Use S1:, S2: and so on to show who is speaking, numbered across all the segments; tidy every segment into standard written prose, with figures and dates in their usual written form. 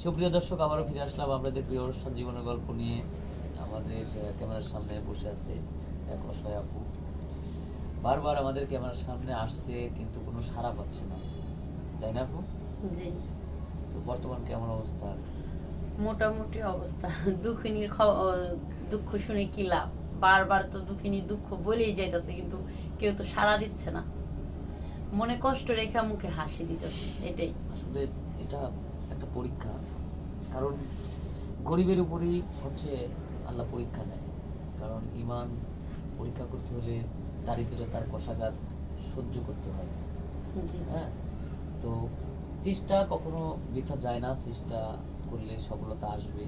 S1: সুপ্রিয় দর্শক, আবারও ফিরে আসলাম আপনাদের প্রিয় অনুষ্ঠান জীবনের গল্প নিয়ে। আমাদের ক্যামেরার সামনে বসে আছে এক অসহায় আপু। বারবার আমাদের ক্যামেরার সামনে আসছে কিন্তু কোনো সাড়া পাচ্ছে না, তাই না আপু?
S2: জি,
S1: তো বর্তমান কেমন অবস্থা?
S2: মোটামুটি অবস্থা। দুঃখিনীর দুঃখ শুনে কি লাভ? বারবার তো দুঃখিনীর দুঃখ বলেই যাইতেছে, কিন্তু কেউ তো সাড়া দিচ্ছে না। মনে কষ্ট রেখা মুখে হাসি দিতেছে, এটাই।
S1: আসলে এটা একটা পরীক্ষা, কারণ গরিবের উপরেই হচ্ছে আল্লাহ পরীক্ষা নেয়। কারণ ইমান পরীক্ষা করতে হলে দারিদ্রতার কষাঘাত সহ্য করতে হয়।
S2: জি
S1: হ্যাঁ, তো চেষ্টা কখনো বৃথা যায় না, চেষ্টা করলে সফলতা আসবে।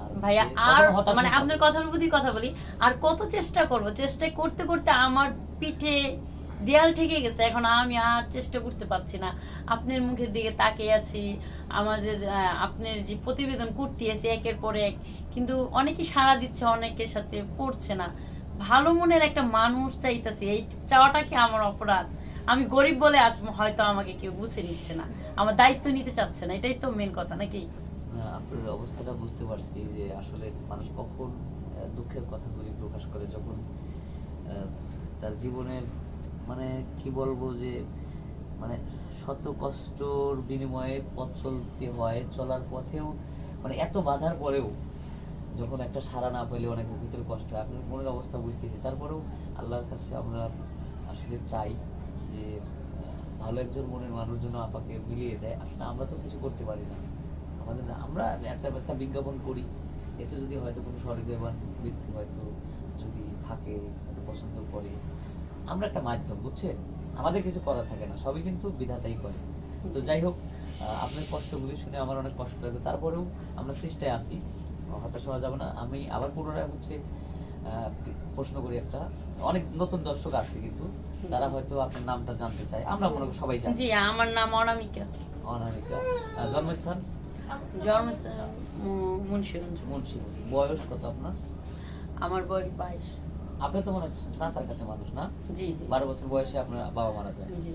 S1: আর
S2: ভাইয়া,
S1: হচ্ছে
S2: আর
S1: কখনো হতাশ
S2: মানে
S1: হতে
S2: আপনার
S1: হবে।
S2: কথার প্রতি কথা বলি, আর কত চেষ্টা করব? চেষ্টা করতে করতে আমার পিঠে দেয়াল ঠেকে গেছে। এখন আমি আর চেষ্টা করতে পারছি না। আপনার মুখের দিকে তাকিয়ে আছি, আমাদের আপনার যে প্রতিবেদন করতে আছে একের পর এক, কিন্তু অনেকেই সাড়া দিচ্ছে, অনেকের সাথে পড়ছে না। ভালো মনের একটা মানুষ চাইতেছি, এই চাওয়াটা কি আমার অপরাধ? আমি গরিব বলে আজ হয়তো আমাকে কেউ বুঝে নিচ্ছে না, আমার দায়িত্ব নিতে চাচ্ছে না। এটাই তো মেন কথা, নাকি?
S1: আপনার অবস্থাটা বুঝতে পারছি যে আসলে মানুষ কখন দুঃখের কথাগুলি প্রকাশ করে, যখন তার জীবনের মানে কি বলবো যে মানে শত কষ্টর বিনিময়ে পথ চলতে হয়, চলার পথেও মানে এত বাধার পরেও যখন একটা সাড়া না পেলে অনেকের ভিতরে কষ্ট হয়। আপনার মনের অবস্থা বুঝতেছি, তারপরেও আল্লাহর কাছে আমরা আসলে চাই যে ভালো একজন মনের মানুষ যেন আপাকে মিলিয়ে দেয়। আসলে আমরা তো কিছু করতে পারি না, আমাদের না, আমরা একটা একটা বিজ্ঞাপন করি, এতে যদি হয়তো কোনো সহৃদয়বান ব্যক্তি হয়তো যদি থাকে, হয়তো পছন্দ করে, আমরা একটা মাধ্যম, বুঝছেন? আমাদের কিছু করার থাকে না, সবই কিন্তু বিধাতাই করে। তো যাই হোক, আপনার কষ্টগুলি শুনে আমার অনেক কষ্ট লাগে, তারপরেও আমরা চেষ্টায় আছি, হতাশ হওয়া যাবে না। আমি আবার পুনরায় হচ্ছে প্রশ্ন করি একটা, অনেক নতুন দর্শক আছে কিন্তু তারা হয়তো আপনার নামটা জানতে চায়, আমরা মনে করি সবাই জানি।
S2: জি, আমার নাম অনামিকা।
S1: অনামিকা। জন্মস্থান?
S2: জন্মস্থান মুন্সিগঞ্জ।
S1: মুন্সিগঞ্জ। বয়স কত আপনার?
S2: আমার বয়স 22।
S1: আপনি তো মনে হচ্ছে চাচার কাছে মানুষ না?
S2: জি জি
S1: 12 বছর বয়সে আপনার বাবা মারা যায়।
S2: জি।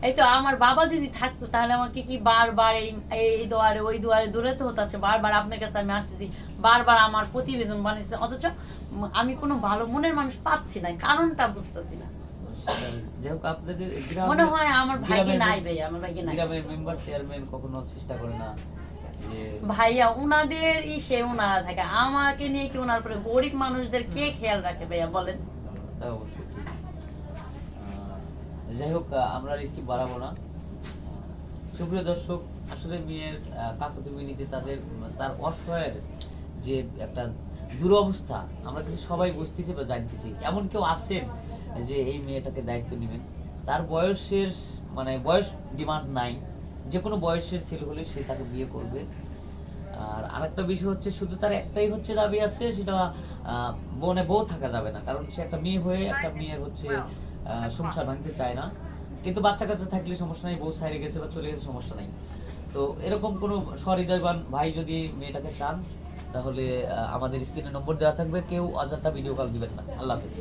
S2: এই তো আমার বাবা যদি থাকতো তাহলে আমাকে কি বারবার এই এই দুয়ারে ওই দুয়ারে দৌড়াতে হতো। আছে বারবার আপনার কাছে আমি আসতেছি, বারবার আমার প্রতিবেদন বানিয়েছে, অথচ আমি কোনো ভালো মনের মানুষ পাচ্ছি না, কারণটা বুঝতেছি না।
S1: যাই হোক, আপনাদের
S2: মনে হয় আমার ভাইকে
S1: গ্রামের
S2: নাই, ভাই আমার ভাইকে নাই।
S1: গ্রামের মেম্বার চেয়ারম্যান কখনো চেষ্টা করে না যে
S2: ভাইয়া উনাদের সে উনারা থাকে, আমাকে নিয়ে কি উনার পরে গরিব মানুষদের কে খেয়াল রাখে ভাইয়া বলেন?
S1: তা অবশ্যই ঠিক। যাই হোক, আমরা রিস্কি বাড়াবো না। সুপ্রিয় দর্শক, আসলে মেয়ের কাকুতি মিনিতে তার অসহায়ের যে একটা দুরবস্থা আমরা কিন্তু সবাই বুঝতেছি বা জানতেছি। এমন কেউ আছেন যে এই মেয়েটাকে দায়িত্ব নেবেন? তার বয়সের মানে বয়স ডিমান্ড নাই, যে কোনো বয়সের ছেলে হলে সে তাকে বিয়ে করবে। আর আরেকটা বিষয় হচ্ছে, শুধু তার একটাই হচ্ছে দাবি আছে, সেটা বনে বউ থাকা যাবে না, কারণ সে একটা মেয়ে হয়ে একটা মেয়ের হচ্ছে সংসার ভাঙতে চায় না। কিন্তু বাচ্চা কাচ্চা থাকলে সমস্যা নাই, বউ সাইরে গেছে বা চলে গেছে সমস্যা নাই। তো এরকম কোনো সহৃদয়বান ভাই যদি মেয়েটাকে চান, তাহলে আমাদের স্ক্রিনে নম্বর দেওয়া থাকবে, কেউ অযথা ভিডিও কল দিবেন না। আল্লাহ হাফেজ।